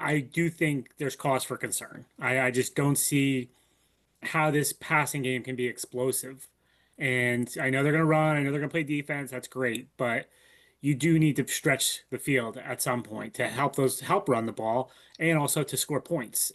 I do think there's cause for concern. I just don't see how this passing game can be explosive. And I know they're going to run. I know they're going to play defense. That's great, but you do need to stretch the field at some point to help run the ball and also to score points.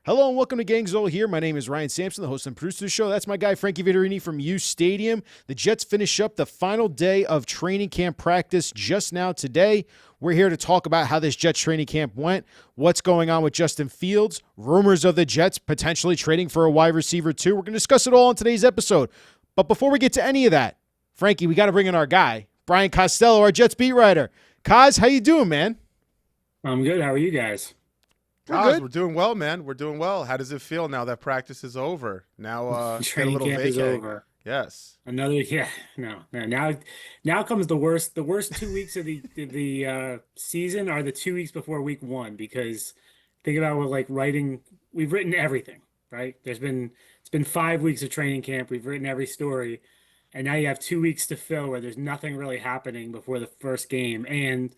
Hello and welcome to Gangzone here. My name is Ryan Sampson, the host and producer of the show. That's my guy, Frankie Vittorini from U Stadium. The Jets finish up the final day of training camp practice just now today. We're here to talk about how this Jets training camp went, what's going on with Justin Fields, rumors of the Jets potentially trading for a wide receiver too. We're going to discuss it all in today's episode. But before we get to any of that, Frankie, we got to bring in our guy, Brian Costello, our Jets beat writer. Kaz, how you doing, man? I'm good. How are you guys? We're doing well, man. We're doing well. How does it feel now that practice is over? Now, get a Training little camp is vacay. over. Yes. Now comes the worst. The worst 2 weeks of the season are the 2 weeks before week one, because think about what, like, writing. We've written everything, right? It's been 5 weeks of training camp. We've written every story, and now you have 2 weeks to fill where there's nothing really happening before the first game, and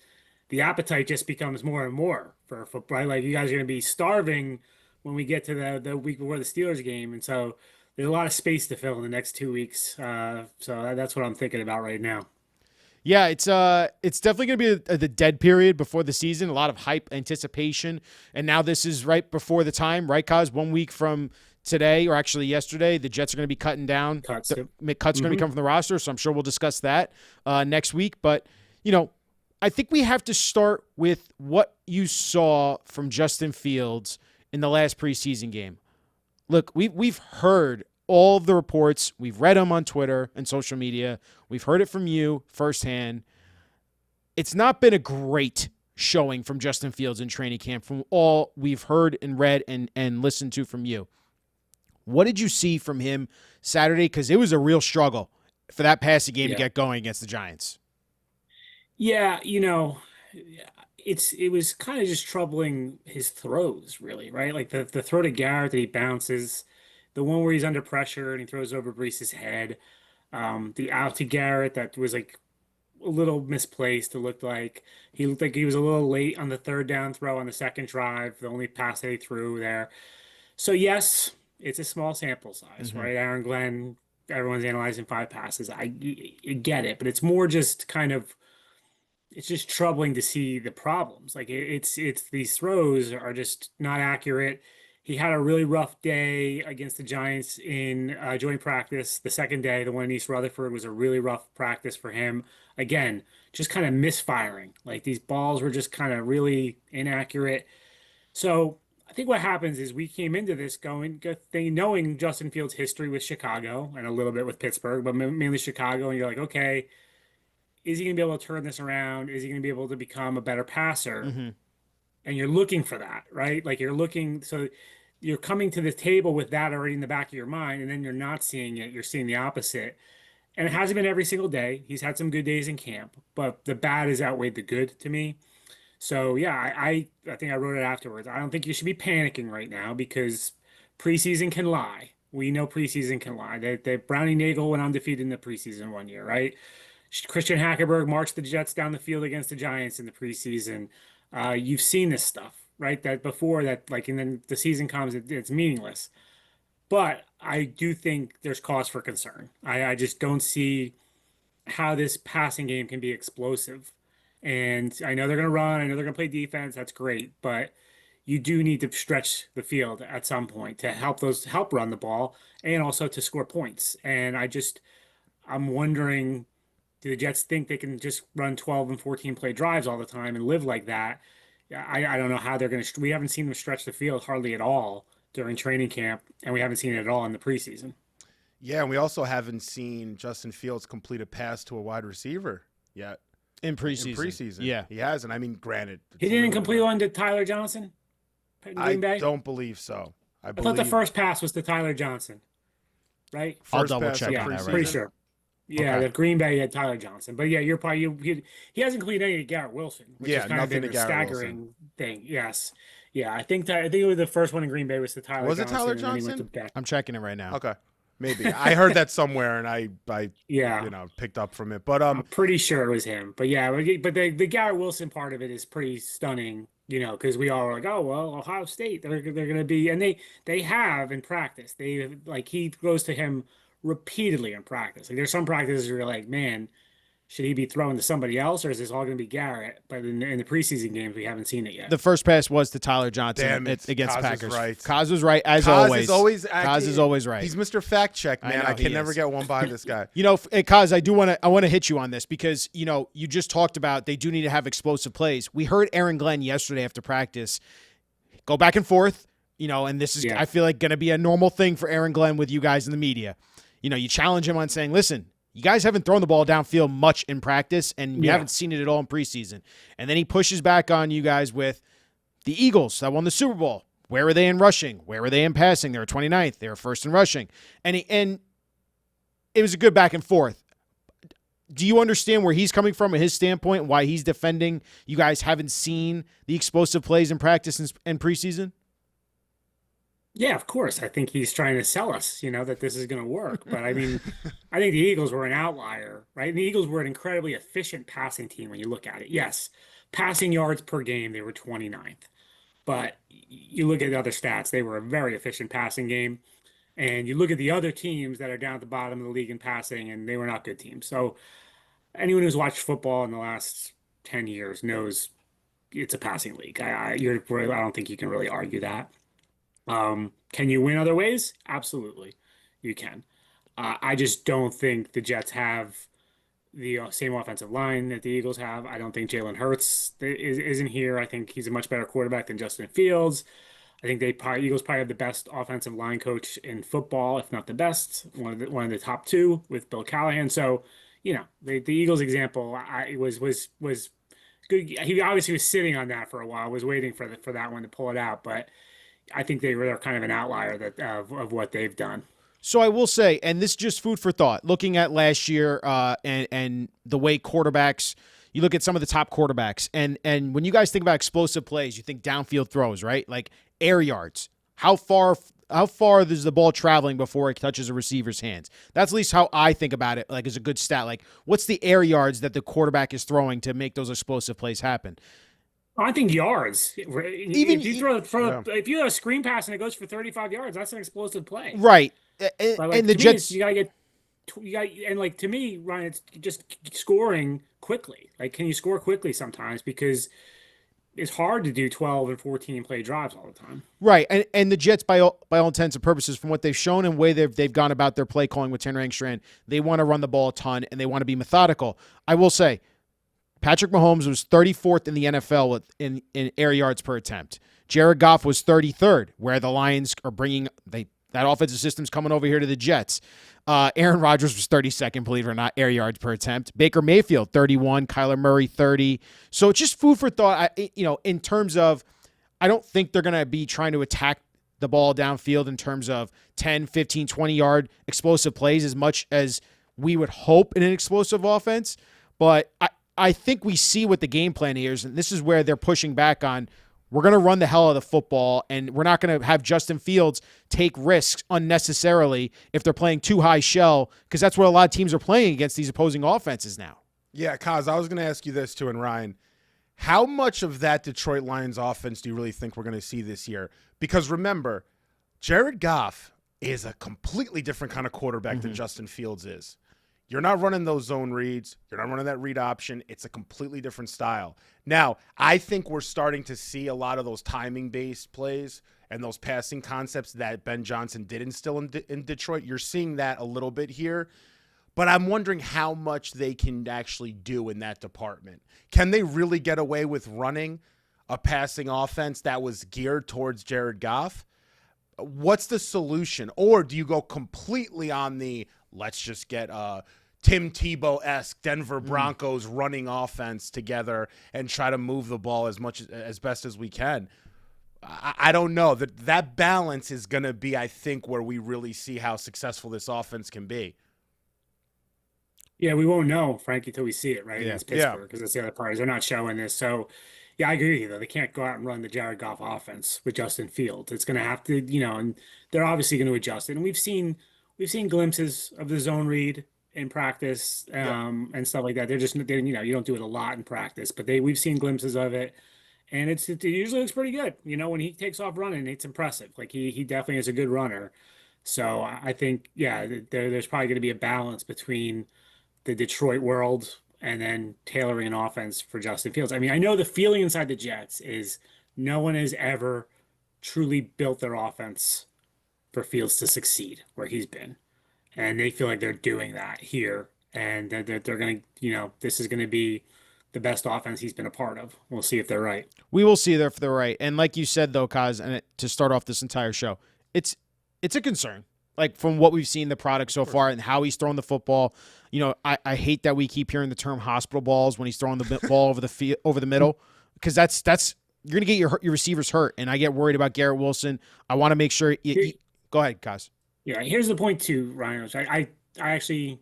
the appetite just becomes more and more for football. Right? Like, you guys are going to be starving when we get to the week before the Steelers game, and so there's a lot of space to fill in the next 2 weeks. So that's what I'm thinking about right now. Yeah, it's definitely going to be the dead period before the season. A lot of hype, anticipation, and now this is right before the time, right, Kaz? 1 week from today, or actually yesterday, the Jets are going to be cutting down. Cuts. Cuts are going to be coming from the roster, so I'm sure we'll discuss that next week. But, I think we have to start with what you saw from Justin Fields in the last preseason game. Look, we've heard all of the reports. We've read them on Twitter and social media. We've heard it from you firsthand. It's not been a great showing from Justin Fields in training camp from all we've heard and read and listened to from you. What did you see from him Saturday? Because it was a real struggle for that passing game to get going against the Giants. Yeah, it was kind of just troubling his throws, really, right? Like the throw to Garrett that he bounces, the one where he's under pressure and he throws over Breece's head, the out to Garrett that was like a little misplaced. It looked like he was a little late on the third down throw on the second drive, the only pass that he threw there. So yes, it's a small sample size, right? Aaron Glenn, everyone's analyzing 5 passes. I get it, but it's more just kind of, it's just troubling to see the problems. Like, it's these throws are just not accurate. He had a really rough day against the Giants in joint practice. The second day, the one in East Rutherford, was a really rough practice for him. Again, just kind of misfiring. Like, these balls were just kind of really inaccurate. So I think what happens is we came into this knowing Justin Fields' history with Chicago and a little bit with Pittsburgh, but mainly Chicago, and you're like, okay, is he going to be able to turn this around? Is he going to be able to become a better passer? And you're looking for that, right? Like, so you're coming to the table with that already in the back of your mind, and then you're not seeing it. You're seeing the opposite. And it hasn't been every single day. He's had some good days in camp, but the bad has outweighed the good to me. So yeah, I think I wrote it afterwards. I don't think you should be panicking right now, because preseason can lie. We know preseason can lie. Brownie Nagel went undefeated in the preseason one year, right? Christian Hackenberg marched the Jets down the field against the Giants in the preseason. You've seen this stuff, right? That before that, like, and then the season comes, it's meaningless. But I do think there's cause for concern. I just don't see how this passing game can be explosive. And I know they're going to run. I know they're going to play defense. That's great. But you do need to stretch the field at some point to help run the ball and also to score points. And I'm wondering, do the Jets think they can just run 12 and 14 play drives all the time and live like that? I don't know how they're going to. We haven't seen them stretch the field hardly at all during training camp, and we haven't seen it at all in the preseason. Yeah, and we also haven't seen Justin Fields complete a pass to a wide receiver yet. In preseason. Yeah. He hasn't. I mean, granted. He didn't complete one to Tyler Johnson in Green Bay? Don't believe so. I thought the first pass was to Tyler Johnson, right? I'll First double pass check of Yeah, on that pretty right sure. Yeah, Okay. the Green Bay had Tyler Johnson, but yeah, you're probably he hasn't completed any to Garrett Wilson, which Yeah, is kind of nothing been to a Garrett staggering thing. Yes, yeah, I think it was the first one in Green Bay was to Tyler Was it Johnson. Tyler and then he went Johnson? to Beck. I'm checking it right now. Okay. Maybe. I heard that somewhere, and I Yeah, picked up from it. But I'm pretty sure it was him. But yeah, but the Garrett Wilson part of it is pretty stunning. because we all were like, oh well, Ohio State, they're going to be, and they have in practice. They like he goes to him repeatedly in practice. Like there's some practices where you're like, man, should he be throwing to somebody else, or is this all going to be Garrett? But in the preseason games, we haven't seen it yet. The first pass was to Tyler Johnson Damn it. against Kaz was Packers. right. Kaz was right, as Kaz always. is always Kaz is always right. He's Mr. Fact Check, man. know, I he can never is. get one by this guy. Kaz, I want to hit you on this because, you just talked about they do need to have explosive plays. We heard Aaron Glenn yesterday after practice go back and forth, and this is, Yeah. I feel like, going to be a normal thing for Aaron Glenn with you guys in the media. You challenge him on saying, listen, you guys haven't thrown the ball downfield much in practice, and we haven't seen it at all in preseason. And then he pushes back on you guys with the Eagles that won the Super Bowl. Where were they in rushing? Where were they in passing? They were 29th. They were first in rushing. And it was a good back and forth. Do you understand where he's coming from at his standpoint, why he's defending you guys haven't seen the explosive plays in practice and preseason? Yeah, of course. I think he's trying to sell us, that this is going to work. But I mean, I think the Eagles were an outlier, right? And the Eagles were an incredibly efficient passing team when you look at it. Yes, passing yards per game, they were 29th. But you look at the other stats, they were a very efficient passing game. And you look at the other teams that are down at the bottom of the league in passing, and they were not good teams. So anyone who's watched football in the last 10 years knows it's a passing league. I don't think you can really argue that. Can you win other ways? Absolutely, you can. I just don't think the Jets have the same offensive line that the Eagles have. I don't think Jalen Hurts isn't here. I think he's a much better quarterback than Justin Fields. I think Eagles probably have the best offensive line coach in football, if not the best, one of the top two with Bill Callahan. So, the Eagles example, was good. He obviously was sitting on that for a while, was waiting for that one to pull it out, but I think they're kind of an outlier of what they've done. So I will say, and this is just food for thought, looking at last year and the way quarterbacks, you look at some of the top quarterbacks, and when you guys think about explosive plays, you think downfield throws, right? Like air yards. How far is the ball traveling before it touches a receiver's hands? That's at least how I think about it, like as a good stat. Like what's the air yards that the quarterback is throwing to make those explosive plays happen? I think yards. Even if you if you have a screen pass and it goes for 35 yards, that's an explosive play. Right. But And the Jets, you gotta get, and like to me, Ryan, it's just scoring quickly. Like, can you score quickly sometimes? Because it's hard to do 12 and 14 play drives all the time. right, and the Jets, by all intents and purposes, from what they've shown and the way they've gone about their play calling with Tanner Engstrand, they want to run the ball a ton and they want to be methodical. I will say, Patrick Mahomes was 34th in the NFL in air yards per attempt. Jared Goff was 33rd, where the Lions are bringing that offensive system's coming over here to the Jets. Aaron Rodgers was 32nd, believe it or not, air yards per attempt. Baker Mayfield, 31. Kyler Murray, 30. So it's just food for thought. In terms of, I don't think they're going to be trying to attack the ball downfield in terms of 10, 15, 20-yard explosive plays as much as we would hope in an explosive offense. But I think we see what the game plan is, and this is where they're pushing back on. We're going to run the hell out of the football, and we're not going to have Justin Fields take risks unnecessarily if they're playing too high shell, because that's what a lot of teams are playing against these opposing offenses now. Yeah, Kaz, I was going to ask you this too, and Ryan. How much of that Detroit Lions offense do you really think we're going to see this year? Because remember, Jared Goff is a completely different kind of quarterback than Justin Fields is. You're not running those zone reads. You're not running that read option. It's a completely different style. Now, I think we're starting to see a lot of those timing-based plays and those passing concepts that Ben Johnson did instill in Detroit. You're seeing that a little bit here. But I'm wondering how much they can actually do in that department. Can they really get away with running a passing offense that was geared towards Jared Goff? What's the solution? Or do you go completely on the let's just get Tim Tebow-esque Denver Broncos running offense together and try to move the ball as best as we can? I don't know. That balance is going to be, I think, where we really see how successful this offense can be. Yeah, we won't know, Frankie, until we see it, right? Yeah. It's Pittsburgh, because that's the other part. They're not showing this. So, yeah, I agree with you, though. They can't go out and run the Jared Goff offense with Justin Fields. It's going to have to, and they're obviously going to adjust it. And we've seen glimpses of the zone read in practice and stuff like that. You don't do it a lot in practice, but we've seen glimpses of it. and it usually looks pretty good. You know, when he takes off running, it's impressive. Like he definitely is a good runner. So I think, yeah, there's probably going to be a balance between the Detroit world and then tailoring an offense for Justin Fields. I mean, I know the feeling inside the Jets is no one has ever truly built their offense for Fields to succeed where he's been. And they feel like they're doing that here. And they're going to, this is going to be the best offense he's been a part of. We'll see if they're right. We will see if they're right. And like you said, though, Kaz, and to start off this entire show, it's a concern. Like from what we've seen the product so far and how he's thrown the football. I hate that we keep hearing the term hospital balls when he's throwing the ball over the middle, because that's you're gonna get your receivers hurt, and I get worried about Garrett Wilson. I want to make sure. Go ahead, Kaz. Yeah, here's the point too, Ryan. I actually,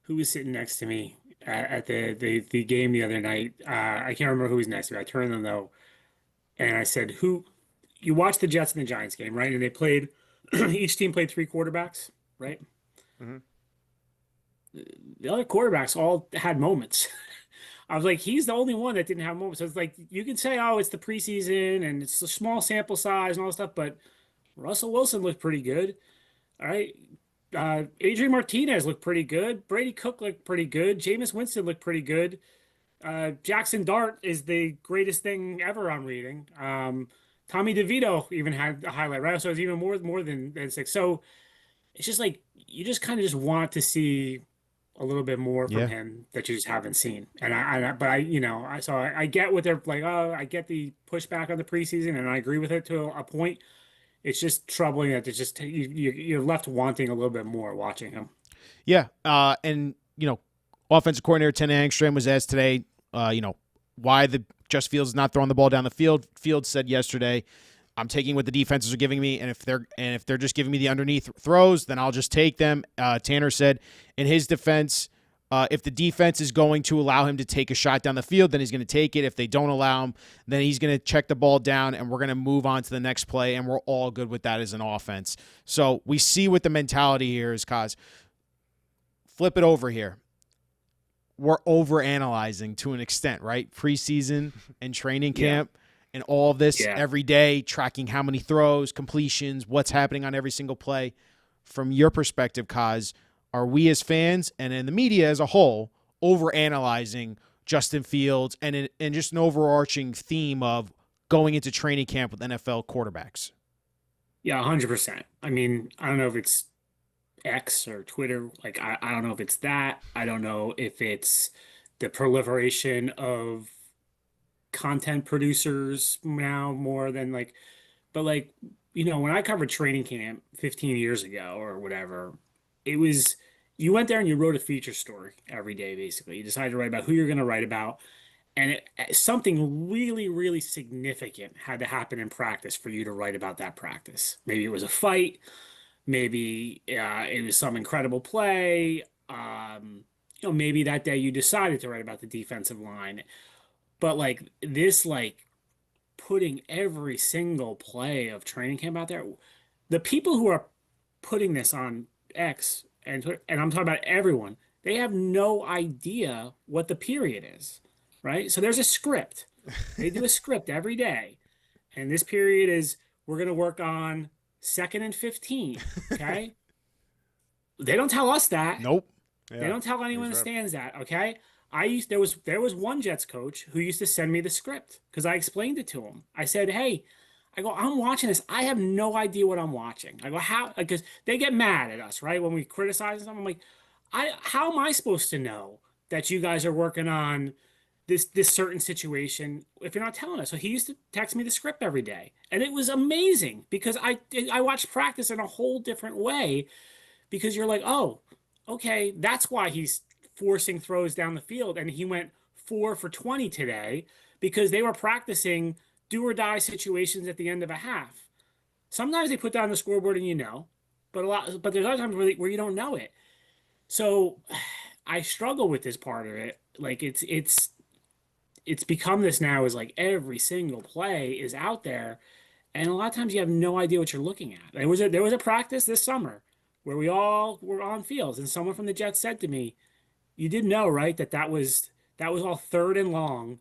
who was sitting next to me at the game the other night? I can't remember who was next to me. I turned them though, and I said, "Who?" You watched the Jets and the Giants game, right? And they played. Each team played three quarterbacks, right? Mm-hmm. The other quarterbacks all had moments. I was like, he's the only one that didn't have moments. So it's like you can say, oh, it's the preseason and it's a small sample size and all that stuff, but Russell Wilson looked pretty good. All right. Adrian Martinez looked pretty good. Brady Cook looked pretty good. Jameis Winston looked pretty good. Jackson Dart is the greatest thing ever I'm reading. Tommy DeVito even had a highlight, right? So it's even more than six. So it's just like you just kind of just want to see a little bit more from him that you just haven't seen. And I get what they're like. Oh, I get the pushback on the preseason, and I agree with it to a point. It's just troubling that it's just you're left wanting a little bit more watching him. Yeah, and offensive coordinator Ten Hagstrom was asked today, why the Just Fields is not throwing the ball down the field. Fields said yesterday, I'm taking what the defenses are giving me, and if they're just giving me the underneath throws, then I'll just take them. Tanner said in his defense, if the defense is going to allow him to take a shot down the field, then he's going to take it. If they don't allow him, then he's going to check the ball down, and we're going to move on to the next play, and we're all good with that as an offense. So we see what the mentality here is, Kaz. Flip it over here. We're overanalyzing to an extent, right? Preseason and training camp and all of this every day, tracking how many throws, completions, what's happening on every single play. From your perspective, Kaz, are we as fans and in the media as a whole overanalyzing Justin Fields and just an overarching theme of going into training camp with NFL quarterbacks? Yeah, 100%. I mean, I don't know if it's X or Twitter. Like, I don't know if it's that. I don't know if it's the proliferation of content producers now more than but when I covered training camp 15 years ago or whatever, it was, you went there and you wrote a feature story every day, basically. You decided to write about who you're going to write about. And something really, really significant had to happen in practice for you to write about that practice. Maybe it was a fight. Maybe it was some incredible play. Maybe that day you decided to write about the defensive line. But putting every single play of training camp out there, the people who are putting this on X and Twitter, and I'm talking about everyone, they have no idea what the period is, right? So there's a script. They do a script every day. And this period is, we're going to work on 2nd and 15, okay? They don't tell us that. Nope. Yeah, they don't tell anyone in the stands that, okay? There was one Jets coach who used to send me the script because I explained it to him. I said, hey, I'm watching this. I have no idea what I'm watching. I go, how? Because they get mad at us, right? When we criticize them, I'm like, how am I supposed to know that you guys are working on this certain situation if you're not telling us? So he used to text me the script every day, and it was amazing because I watched practice in a whole different way because you're like, oh, okay, that's why he's forcing throws down the field, and he went 4 for 20 today because they were practicing do or die situations at the end of a half. Sometimes they put down the scoreboard and but there's other times where you don't know it. So I struggle with this part of it. Like it's become this now is like every single play is out there, and a lot of times you have no idea what you're looking at. There was a practice this summer where we all were on fields, and someone from the Jets said to me, "You did know, right, that was all 3rd and long,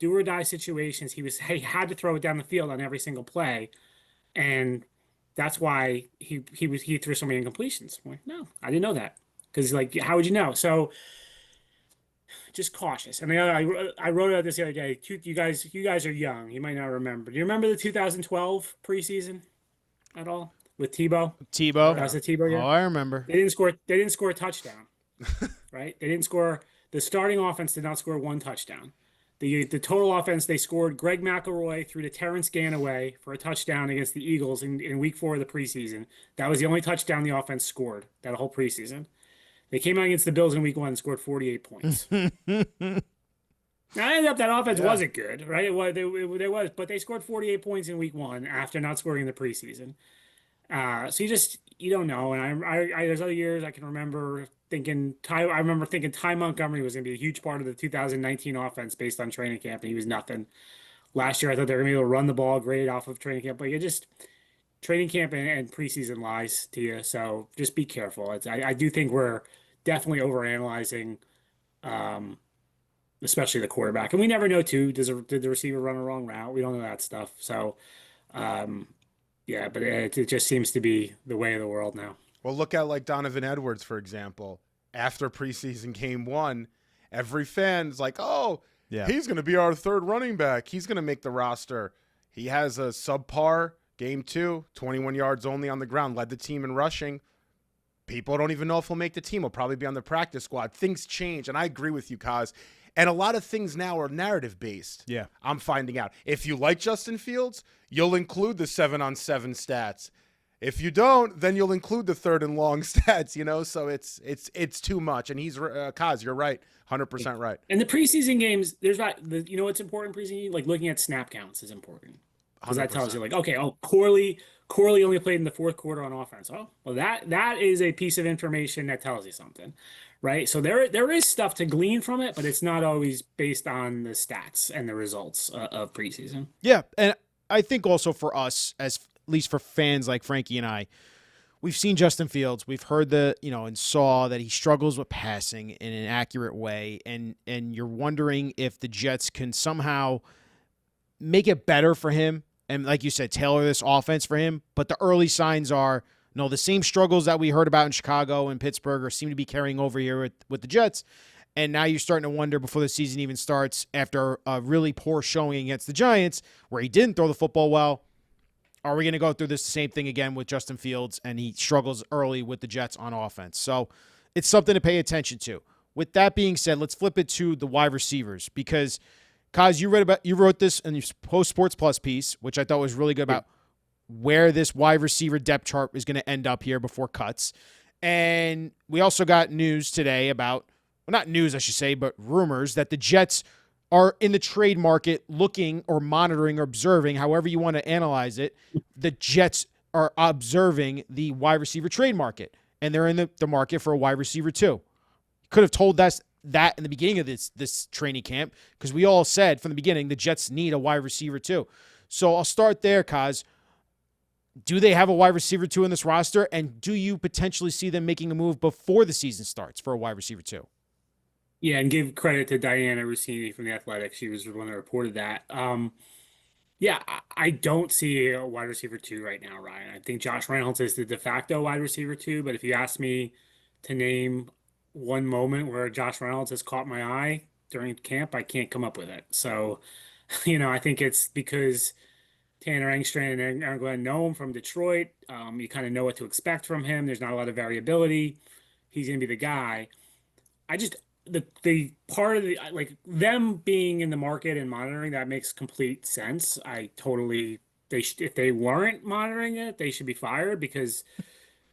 do or die situations. He had to throw it down the field on every single play, and that's why he threw so many incompletions. I'm like, no, I didn't know that because like how would you know? So just cautious. And I wrote about this the other day. You guys are young. You might not remember. Do you remember the 2012 preseason at all with Tebow? Oh Tebow. That was yeah. the Tebow Oh, year. I remember. They didn't score. They didn't score a touchdown, right? They didn't score. The starting offense did not score one touchdown. The total offense they scored. Greg McElroy threw to Terrence Ganaway for a touchdown against the Eagles in week 4 of the preseason. That was the only touchdown the offense scored that whole preseason. They came out against the Bills in week 1 and scored 48 points. Now, I ended up that offense Yeah. wasn't good, right? But they scored 48 points in week 1 after not scoring in the preseason. So you don't know. And there's other years I can remember thinking I remember thinking Ty Montgomery was going to be a huge part of the 2019 offense based on training camp, and he was nothing. Last year I thought they were going to be able to run the ball great off of training camp, but you just training camp and preseason lies to you. So just be careful. I do think we're definitely overanalyzing, um, especially the quarterback, and we never know too. Did the receiver run a wrong route? We don't know that stuff. So. Um, yeah, but it just seems to be the way of the world now. Well, look at like Donovan Edwards, for example. After preseason game 1, every fan's like, oh, Yeah. he's going to be our third running back. He's going to make the roster. He has a subpar game 2, 21 yards only on the ground, led the team in rushing. People don't even know if he'll make the team. He'll probably be on the practice squad. Things change, and I agree with you, Kaz. And a lot of things now are narrative-based. Yeah. I'm finding out. If you like Justin Fields, you'll include the 7-on-7 stats. If you don't, then you'll include the 3rd and long stats, you know? So it's too much. And he's Kaz, you're right. 100% right. And the preseason games, there's not you know what's important preseason? Like looking at snap counts is important. Because that tells you 100%. like, okay, Corley only played in the 4th quarter on offense. Oh, well that is a piece of information that tells you something. Right. So there is stuff to glean from it, but it's not always based on the stats and the results of preseason. Yeah, and I think also for us, as at least for fans like Frankie and I, we've seen Justin Fields. We've heard and saw that he struggles with passing in an accurate way, and you're wondering if the Jets can somehow make it better for him, and like you said, tailor this offense for him. But the early signs are no, the same struggles that we heard about in Chicago and Pittsburgh seem to be carrying over here with the Jets. And now you're starting to wonder before the season even starts, after a really poor showing against the Giants, where he didn't throw the football well, are we going to go through this same thing again with Justin Fields, and he struggles early with the Jets on offense? So it's something to pay attention to. With that being said, let's flip it to the wide receivers, because Kaz, you wrote this in your Post Sports Plus piece, which I thought was really good about where this wide receiver depth chart is going to end up here before cuts. And we also got news today about, well, not news, I should say, but rumors that the Jets are in the trade market looking or monitoring or observing, however you want to analyze it. The Jets are observing the wide receiver trade market, and they're in the market for a wide receiver too. Could have told us that in the beginning of this training camp, because we all said from the beginning the Jets need a wide receiver too. So I'll start there, Kaz. Do they have a wide receiver two in this roster, and do you potentially see them making a move before the season starts for a wide receiver two? Yeah, and give credit to Diana Rossini from the Athletic. She was the one that reported that. Yeah, I don't see a wide receiver 2 right now, Ryan. I think Josh Reynolds is the de facto wide receiver 2, but if you ask me to name one moment where Josh Reynolds has caught my eye during camp, I can't come up with it. So, I think it's because Tanner Engstrand and Aaron Glenn know him from Detroit. You kind of know what to expect from him. There's not a lot of variability. He's going to be the guy. I just the part of the like them being in the market and monitoring that makes complete sense. I totally if they weren't monitoring it, they should be fired because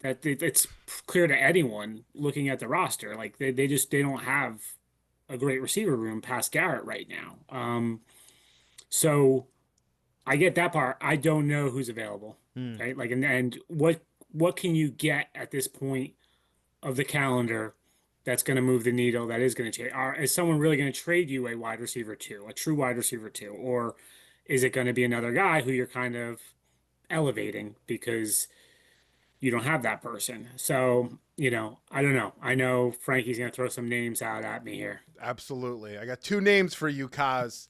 it's clear to anyone looking at the roster. Like they don't have a great receiver room past Garrett right now. So I get that part. I don't know who's available, right? Like, and what can you get at this point of the calendar that's going to move the needle? That is going to change. Is someone really going to trade you a wide receiver 2, a true wide receiver 2, or is it going to be another guy who you're kind of elevating because you don't have that person? So, I don't know. I know Frankie's going to throw some names out at me here. Absolutely. I got 2 names for you, Kaz.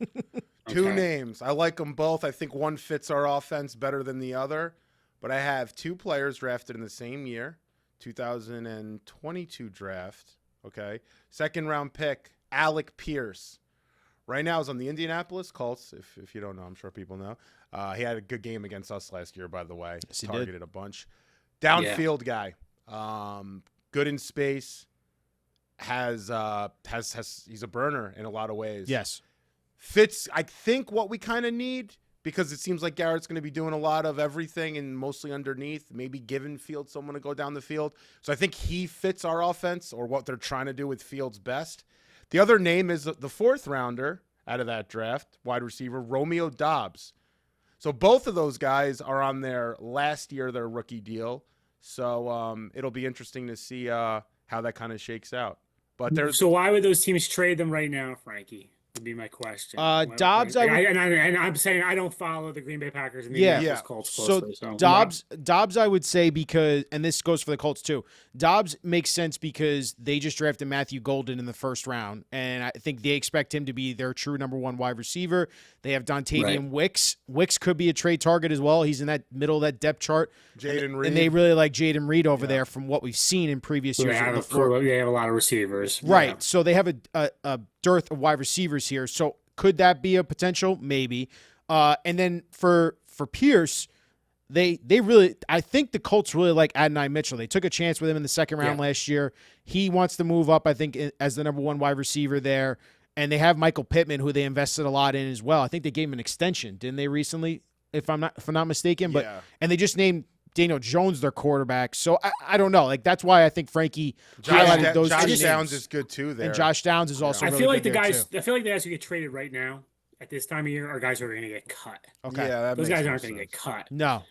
Two Okay. names. I like them both. I think one fits our offense better than the other. But I have two players drafted in the same year, 2022 draft. Okay. Second round pick, Alec Pierce. Right now is on the Indianapolis Colts. If you don't know, I'm sure people know. He had a good game against us last year, by the way. Yes, he Targeted did. a bunch. Yeah. Downfield guy. Good in space. Has he's a burner in a lot of ways. Yes. Fits, I think, what we kind of need because it seems like Garrett's going to be doing a lot of everything and mostly underneath, maybe giving Fields someone to go down the field. So I think he fits our offense or what they're trying to do with Fields best. The other name is the fourth rounder out of that draft, wide receiver, Romeo Doubs. So both of those guys are on their last year of their rookie deal. So it'll be interesting to see how that kind of shakes out. But there's So why would those teams trade them right now, Frankie? Would be my question. Dobbs, I would. And I'm saying I don't follow the Green Bay Packers and the Yeah. Indianapolis Yeah. Colts So closely. So Dobbs, I would say because, and this goes for the Colts too. Dobbs makes sense because they just drafted Matthew Golden in the first round, and I think they expect him to be their true number one wide receiver. They have Dontavian Right. Wicks. Wicks could be a trade target as well. He's in that middle of that depth chart. Jaden Reed. And they really like Jaden Reed over there from what we've seen in previous years. they have a lot of receivers. Right. Yeah. So they have a dearth of wide receivers here. So could that be a potential? Maybe. And then for Pierce, they really, I think the Colts really like Adonai Mitchell. They took a chance with him in the second round last year. He wants to move up, I think, as the number one wide receiver there. And they have Michael Pittman, who they invested a lot in as well. I think they gave him an extension, didn't they recently? If I'm not mistaken. But and they just named Daniel Jones their quarterback. So I don't know. Like that's why I think Frankie highlighted those two Josh names. Downs is good too there. And Josh Downs is also I really feel like good the there, guys. too. I feel like the guys who get traded right now at this time of year are guys who are going to get cut. Okay. Yeah, Those guys aren't going to get cut. No.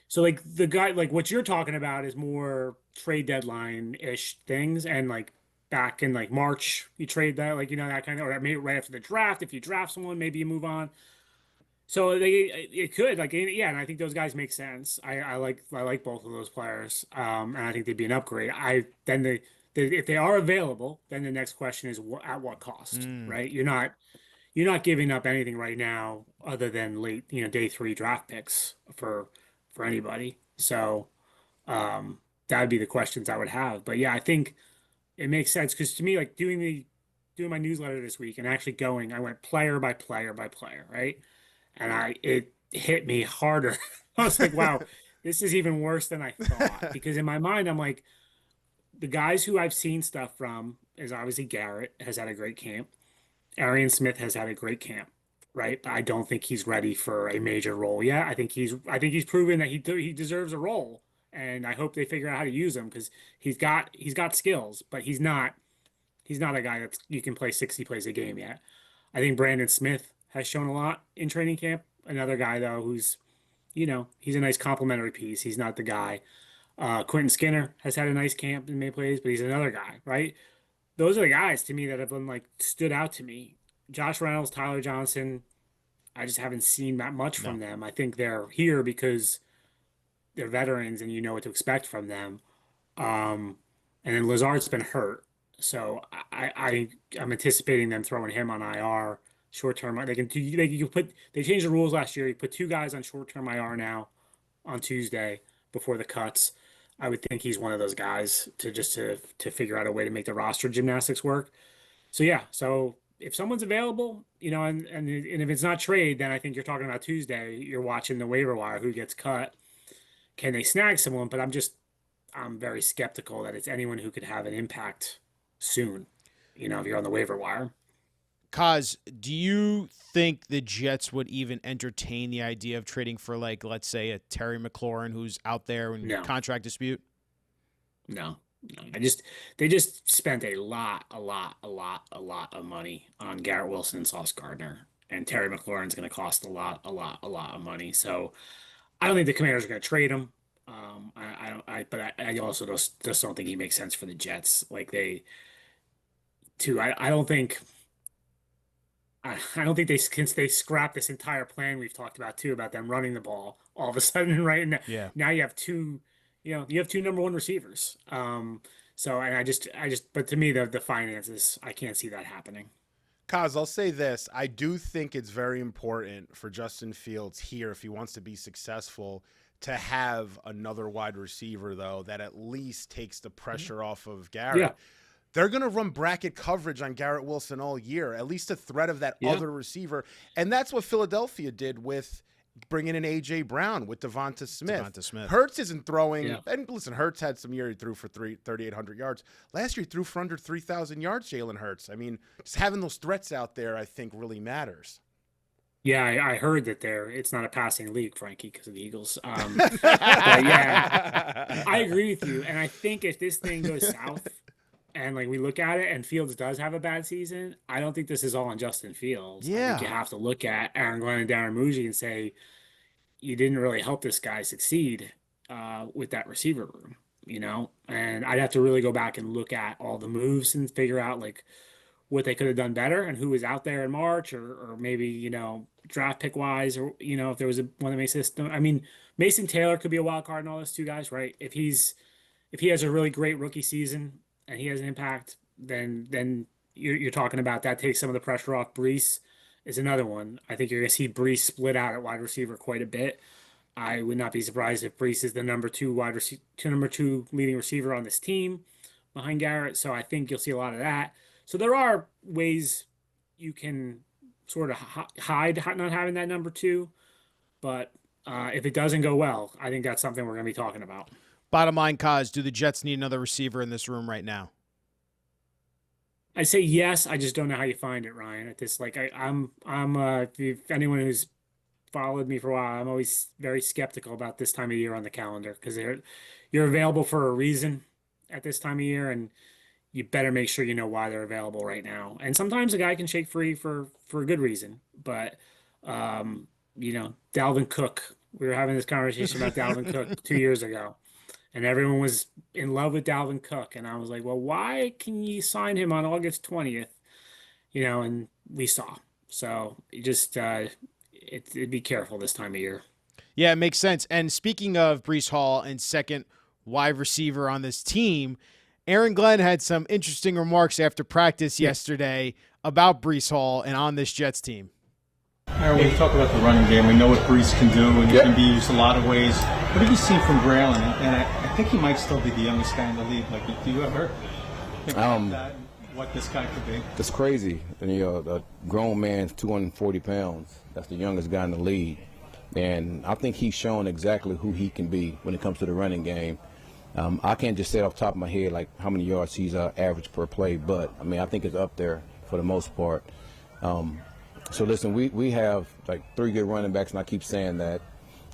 So like the guy, like what you're talking about is more trade deadline ish things, and like back in like March, you trade that, like that kind of, or maybe right after the draft. If you draft someone, maybe you move on. So it could like yeah, and I think those guys make sense. I like both of those players, and I think they'd be an upgrade. If they are available, then the next question is at what cost, right? You're not giving up anything right now other than late day 3 draft picks for anybody. So that'd be the questions I would have. But yeah, I think it makes sense because to me, like doing my newsletter this week and actually I went player by player by player, right? And it hit me harder. I was like, wow, this is even worse than I thought. Because in my mind, I'm like, the guys who I've seen stuff from is obviously Garrett has had a great camp. Arian Smith has had a great camp, right? But I don't think he's ready for a major role yet. I think he's proven that he deserves a role, and I hope they figure out how to use him because he's got skills, but he's not a guy that you can play 60 plays a game yet. I think Brandon Smith has shown a lot in training camp. Another guy though who's he's a nice complementary piece. He's not the guy. Quentin Skinner has had a nice camp and made plays, but he's another guy, right? Those are the guys to me that have been like stood out to me. Josh Reynolds, Tyler Johnson, I just haven't seen that much from them. I think they're here because they're veterans and you know what to expect from them. And then Lazard's been hurt, so I'm anticipating them throwing him on IR short term. They changed the rules last year. You put 2 guys on short term IR now on Tuesday before the cuts. I would think he's one of those guys to figure out a way to make the roster gymnastics work. So yeah, so if someone's available, and if it's not trade, then I think you're talking about Tuesday. You're watching the waiver wire, who gets cut. Can they snag someone? But I'm very skeptical that it's anyone who could have an impact soon. If you're on the waiver wire. Kaz, do you think the Jets would even entertain the idea of trading for, like, let's say a Terry McLaurin who's out there in contract dispute? No. They just spent a lot of money on Garrett Wilson and Sauce Gardner, and Terry McLaurin's going to cost a lot of money. So I don't think the Commanders are going to trade him. I also just don't think he makes sense for the Jets. Like I don't think. I don't think they scrap this entire plan we've talked about too about them running the ball all of a sudden, right? And now you have two number one receivers. So and I just but to me the finances, I can't see that happening. Kaz, I'll say this. I do think it's very important for Justin Fields here, if he wants to be successful, to have another wide receiver, though, that at least takes the pressure off of Garrett. Yeah. They're going to run bracket coverage on Garrett Wilson all year, at least a threat of that Yeah. other receiver. And that's what Philadelphia did with bringing in A.J. Brown with Devonta Smith. Hurts isn't throwing. Yeah. And listen, Hurts had some year he threw for 3,800 yards. Last year he threw for under 3,000 yards, Jalen Hurts. I mean, just having those threats out there, I think, really matters. Yeah, I heard that it's not a passing league, Frankie, because of the Eagles. But yeah, I agree with you. And I think if this thing goes south and like we look at it and Fields does have a bad season, I don't think this is all on Justin Fields. I think you have to look at Aaron Glenn and Darren Muji and say, you didn't really help this guy succeed with that receiver room, And I'd have to really go back and look at all the moves and figure out like what they could have done better and who was out there in March or maybe, draft pick wise or, if there was one that makes this. I mean, Mason Taylor could be a wild card in all those two guys, right? If he has a really great rookie season and he has an impact, then you're talking about that takes some of the pressure off. Breece is another one. I think you're going to see Breece split out at wide receiver quite a bit. I would not be surprised if Breece is the number two leading receiver on this team behind Garrett. So I think you'll see a lot of that. So there are ways you can sort of hide not having that number two, but if it doesn't go well, I think that's something we're going to be talking about. Bottom line, Kaz, do the Jets need another receiver in this room right now? I say yes. I just don't know how you find it, Ryan. At this, like I'm if anyone who's followed me for a while, I'm always very skeptical about this time of year on the calendar because you're available for a reason at this time of year, and you better make sure you know why they're available right now. And sometimes a guy can shake free for a good reason, but Dalvin Cook. We were having this conversation about Dalvin Cook 2 years ago. And everyone was in love with Dalvin Cook. And I was like, well, why can you sign him on August 20th? And we saw. So you just it'd be careful this time of year. Yeah, it makes sense. And speaking of Breece Hall and second wide receiver on this team, Aaron Glenn had some interesting remarks after practice yesterday about Breece Hall and on this Jets team. Aaron, when you talk about the running game, we know what Breece can do, and he can be used a lot of ways. What have you seen from Braylon? And I think he might still be the youngest guy in the league. Like, do you ever think about that, what this guy could be? It's crazy. A grown man's 240 pounds. That's the youngest guy in the league. And I think he's shown exactly who he can be when it comes to the running game. I can't just say off the top of my head like how many yards he's average per play, but, I think it's up there for the most part. So, listen, we have, like, 3 good running backs, and I keep saying that.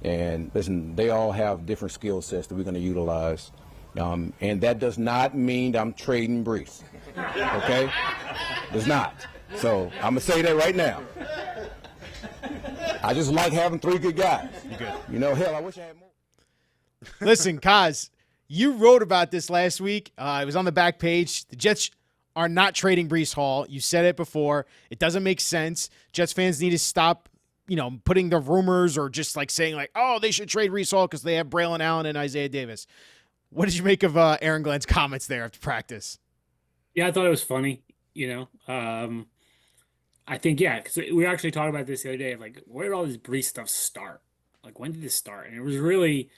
And, listen, they all have different skill sets that we're going to utilize. And that does not mean I'm trading Breece, okay? Does not. So I'm going to say that right now. I just like having 3 good guys. You good. Hell, I wish I had more. Listen, Kaz, you wrote about this last week. It was on the back page. The Jets are not trading Breece Hall. You said it before. It doesn't make sense. Jets fans need to stop, putting the rumors or just like saying like, oh, they should trade Breece Hall because they have Braylon Allen and Isaiah Davis. What did you make of Aaron Glenn's comments there after practice? Yeah, I thought it was funny. I think, because we actually talked about this the other day of like, where did all this Breece stuff start? Like, when did this start? And it was really,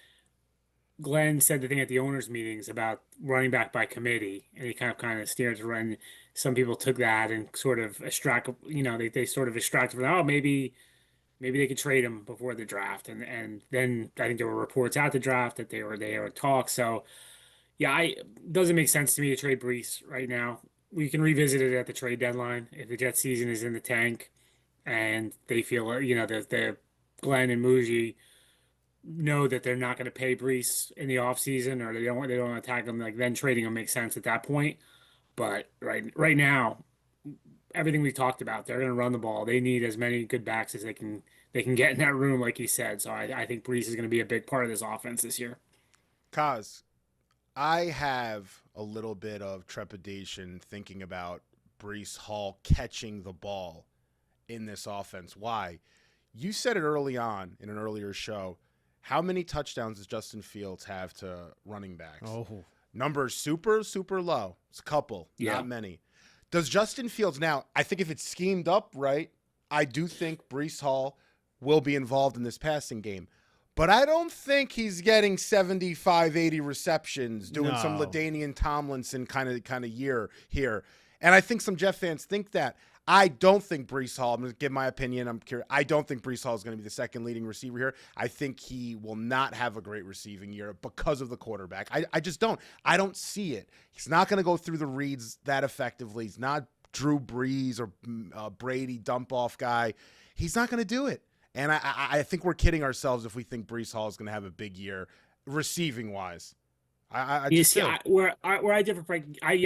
Glenn said the thing at the owners' meetings about running back by committee, and he kind of steered to run. Some people took that and sort of extract, they sort of extracted from, oh, maybe they could trade him before the draft. And then I think there were reports at the draft that they were talk. So, yeah, it doesn't make sense to me to trade Breece right now. We can revisit it at the trade deadline if the Jets season is in the tank and they feel, that Glenn and Muji know that they're not going to pay Breece in the offseason or they don't want to attack him, like then trading him makes sense at that point. But right now, everything we talked about, they're going to run the ball. They need as many good backs as they can get in that room, like you said. So I think Breece is going to be a big part of this offense this year. Kaz, I have a little bit of trepidation thinking about Breece Hall catching the ball in this offense. Why? You said it early on in an earlier show. How many touchdowns does Justin Fields have to running backs? Oh, Numbers super, super low. It's a couple, not many. Does Justin Fields now, I think if it's schemed up right, I do think Breece Hall will be involved in this passing game. But I don't think he's getting 75, 80 receptions, doing some No. LaDainian Tomlinson kind of year here. And I think some Jet fans think that. I don't think Breece Hall, I'm going to give my opinion, I'm curious. I don't think Breece Hall is going to be the second leading receiver here. I think he will not have a great receiving year because of the quarterback. I just don't. I don't see it. He's not going to go through the reads that effectively. He's not Drew Brees or Brady dump-off guy. He's not going to do it. And I think we're kidding ourselves if we think Breece Hall is going to have a big year receiving-wise. I You just see, do. where I differ, Frank. I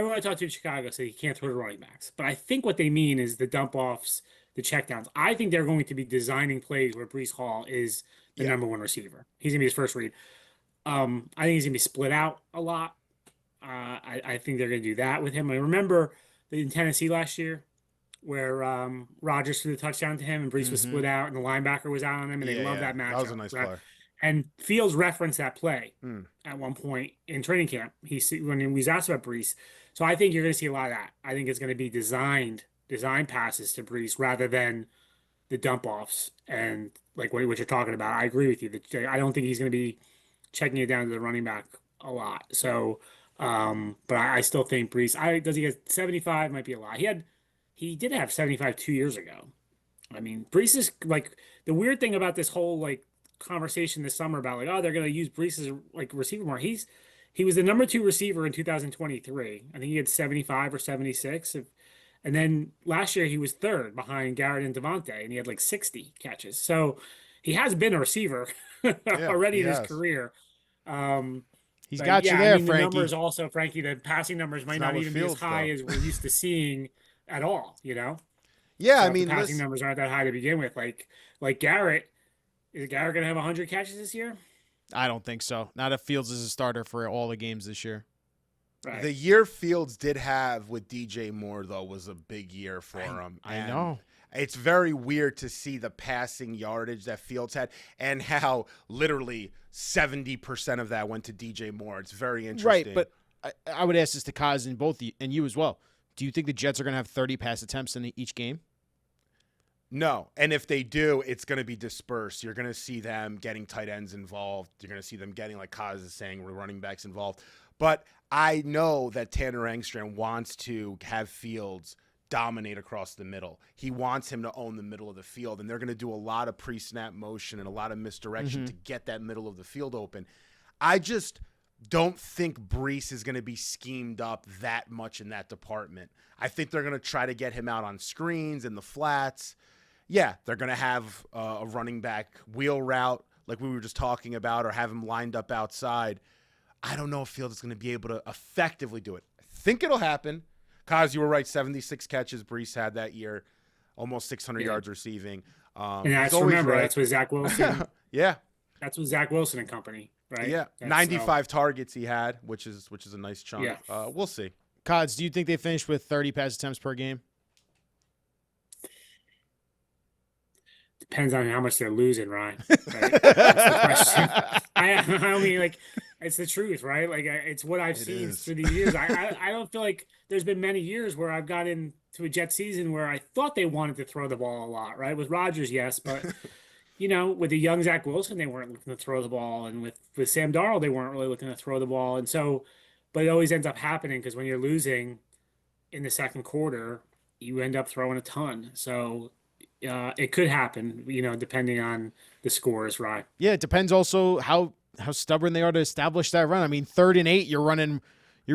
want to talk to Chicago, so he can't throw to running backs. But I think what they mean is the dump offs, the checkdowns. I think they're going to be designing plays where Breece Hall is the number one receiver. He's gonna be his first read. I think he's gonna be split out a lot. I think they're gonna do that with him. I remember in Tennessee last year where Rodgers threw the touchdown to him and Breece was split out and the linebacker was out on him, and they loved that matchup. That was a nice play. And Fields referenced that play at one point in training camp. When he was asked about Breece. So I think you're going to see a lot of that. I think it's going to be design passes to Breece rather than the dump offs and like what you're talking about. I agree with you. I don't think he's going to be checking it down to the running back a lot. So, but I still think Breece. Does he get 75? Might be a lot. He did have 75 2 years ago. I mean, Breece is like the weird thing about this whole like conversation this summer about like, oh, they're going to use Breece as like receiver more. He was the number 2 receiver in 2023. I think he had 75 or 76. And then last year he was third behind Garrett and Devontae, and he had like 60 catches. So he has been a receiver already in his career. He's got you there, Frankie. The numbers also, Frankie, the passing numbers might not even be as high as we're used to seeing at all, you know? Yeah, So I mean, the passing numbers aren't that high to begin with. Like Garrett, is Garrett going to have 100 catches this year? I don't think so. Not if Fields is a starter for all the games this year. Right. The year Fields did have with DJ Moore, though, was a big year for him. I know. It's very weird to see the passing yardage that Fields had and how literally 70% of that went to DJ Moore. It's very interesting. Right, but I would ask this to Kaz and both and you as well. Do you think the Jets are going to have 30 pass attempts in each game? No, and if they do, it's going to be dispersed. You're going to see them getting tight ends involved. You're going to see them getting, like Kaz is saying, running backs involved. But I know that Tanner Engstrand wants to have Fields dominate across the middle. He wants him to own the middle of the field, and they're going to do a lot of pre-snap motion and a lot of misdirection to get that middle of the field open. I just don't think Breece is going to be schemed up that much in that department. I think they're going to try to get him out on screens in the flats. Yeah, they're going to have a running back wheel route like we were just talking about, or have him lined up outside. I don't know if Fields is going to be able to effectively do it. I think it'll happen. Kaz, you were right, 76 catches Breece had that year, almost 600 yards receiving. And that's, remember, right. That's with Zach Wilson. Yeah. That's with Zach Wilson and company, right? Yeah, 95 targets he had, which is a nice chunk. Yeah. We'll see. Kaz, do you think they finished with 30 pass attempts per game? Depends on how much they're losing, Ryan. Right? That's the question. I mean, like, it's the truth, right? Like, it's what I've seen through the years. I don't feel like there's been many years where I've got into a Jet season where I thought they wanted to throw the ball a lot, right? With Rodgers, yes, but you know, with the young Zach Wilson, they weren't looking to throw the ball, and with Sam Darnold, they weren't really looking to throw the ball, and so, but it always ends up happening because when you're losing in the second quarter, you end up throwing a ton. So. It could happen, you know, depending on the scores, right? Yeah, it depends also how stubborn they are to establish that run. I mean, 3rd and 8, you're running a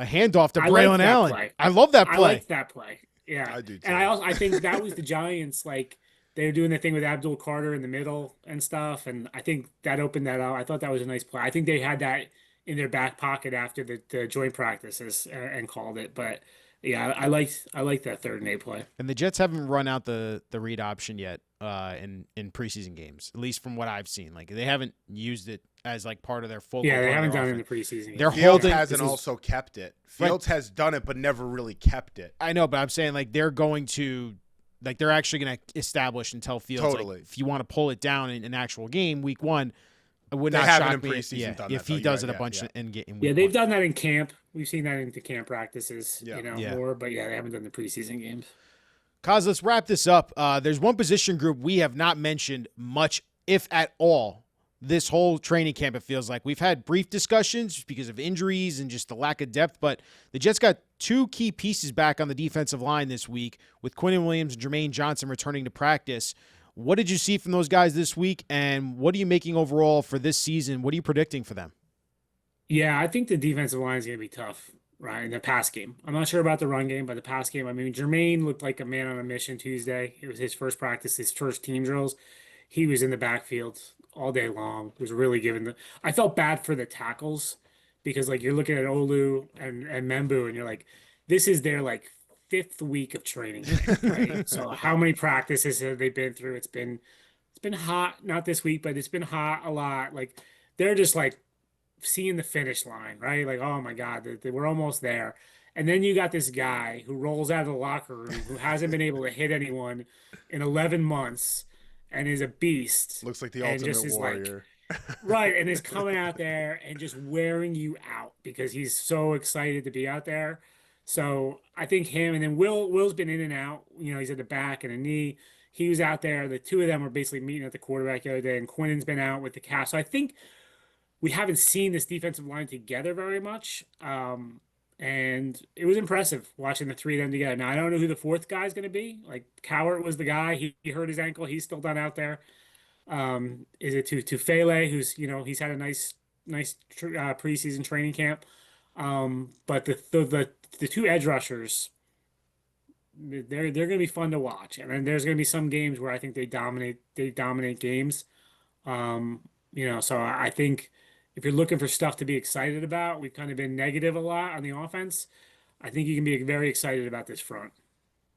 handoff to Braylon Allen. Play. I love that play. I like that play. Yeah, I do too. And I think that was the Giants. Like they were doing the thing with Abdul Carter in the middle and stuff, and I think that opened that up. I thought that was a nice play. I think they had that in their back pocket after the joint practices and called it, but. Yeah, I like that 3rd and 8 play. And the Jets haven't run out the read option yet in preseason games, at least from what I've seen. Like they haven't used it as like part of their focal. Yeah, they haven't done offense. it in the preseason. They're Fields holding. hasn't also kept it. Fields has done it, but never really kept it. I know, but I'm saying like they're going to, like they're actually going to establish and tell Fields like, if you want to pull it down in an actual game, week 1, It would They not haven't shock in me preseason done if that, he though. does You're it a right. bunch in week Yeah, they've one. done that in camp. We've seen that into camp practices, Yeah. more. But yeah, they haven't done the preseason games. Kaz, let's wrap this up. There's one position group we have not mentioned much, if at all, this whole training camp. It feels like we've had brief discussions just because of injuries and just the lack of depth, but the Jets got two key pieces back on the defensive line this week with Quinnen Williams and Jermaine Johnson returning to practice. What did you see from those guys this week, and what are you making overall for this season? What are you predicting for them? Yeah, I think the defensive line is going to be tough, right? In the pass game. I'm not sure about the run game, but the pass game, I mean, Jermaine looked like a man on a mission Tuesday. It was his first practice, his first team drills. He was in the backfield all day long. Was really giving the. I felt bad for the tackles because, like, you're looking at Olu and Membu, and you're like, this is their like fifth week of training, right? So how many practices have they been through? It's been hot, not this week, but it's been hot a lot. Like they're just like seeing the finish line, right? Like, oh my God, we're almost there. And then you got this guy who rolls out of the locker room who hasn't been able to hit anyone in 11 months and is a beast. Looks like the and ultimate just is warrior. right, and is coming out there and just wearing you out because he's so excited to be out there. So I think him and then Will's been in and out. He's at the back and a knee. He was out there. The two of them were basically meeting at the quarterback the other day, and Quinnen's been out with the calf. So I think we haven't seen this defensive line together very much. And it was impressive watching the three of them together. Now, I don't know who the fourth guy is going to be. Like, Cowart was the guy. He hurt his ankle. He's still not out there. Is it to Fele, who's, he's had a nice preseason training camp. But the two edge rushers, they're going to be fun to watch. And then there's going to be some games where I think they dominate games. So I think if you're looking for stuff to be excited about, we've kind of been negative a lot on the offense. I think you can be very excited about this front.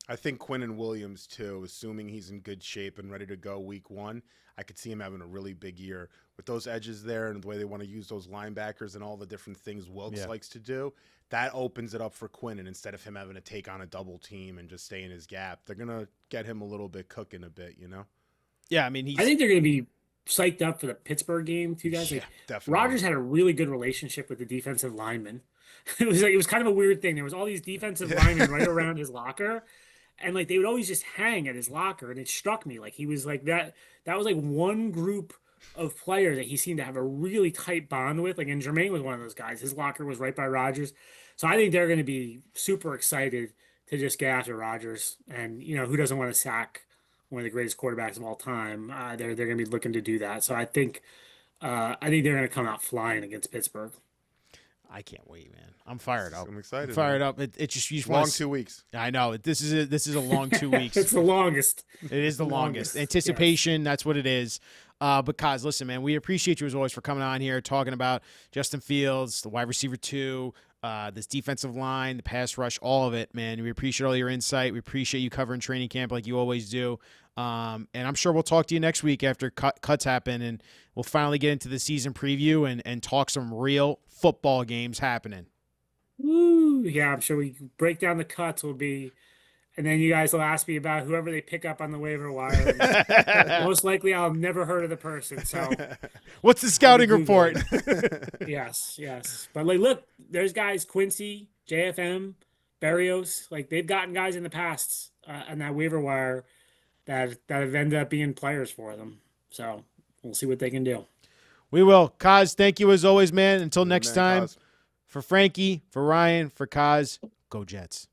I think Quinnen Williams, too, assuming he's in good shape and ready to go week one, I could see him having a really big year. With those edges there and the way they want to use those linebackers and all the different things Wilkes likes to do, that opens it up for Quinnen instead of him having to take on a double team and just stay in his gap. They're going to get him a little bit cooking a bit, Yeah, I mean, I think they're going to be psyched up for the Pittsburgh game, too, guys. Yeah, like, definitely. Rodgers had a really good relationship with the defensive linemen. It was kind of a weird thing. There was all these defensive linemen right around his locker, and like they would always just hang at his locker. And it struck me like he was like that. That was like one group of players that he seemed to have a really tight bond with. Like, and Jermaine was one of those guys. His locker was right by Rodgers, so I think they're going to be super excited to just get after Rodgers. And who doesn't want to sack one of the greatest quarterbacks of all time? They're going to be looking to do that. So I think they're going to come out flying against Pittsburgh. I can't wait, man. I'm fired up. I'm excited. Fired up. It just you just Long want 2 weeks. I know. This is a long 2 weeks. It's the longest. It is the longest. Longest, Anticipation, that's what it is. But Kaz, listen, man, we appreciate you as always for coming on here, talking about Justin Fields, the wide receiver 2, this defensive line, the pass rush, all of it, man. We appreciate all your insight. We appreciate you covering training camp like you always do. And I'm sure we'll talk to you next week after cuts happen, and we'll finally get into the season preview and talk some real football games happening. Woo! Yeah, I'm sure we break down the cuts will be, and then you guys will ask me about whoever they pick up on the waiver wire. Most likely, I'll never heard of the person. So, what's the scouting report? yes. But like, look, there's guys Quincy, JFM, Barrios. Like they've gotten guys in the past on that waiver wire that have ended up being players for them. So we'll see what they can do. We will. Kaz, thank you as always, man. Until next time. Kaz. For Frankie, for Ryan, for Kaz, go Jets.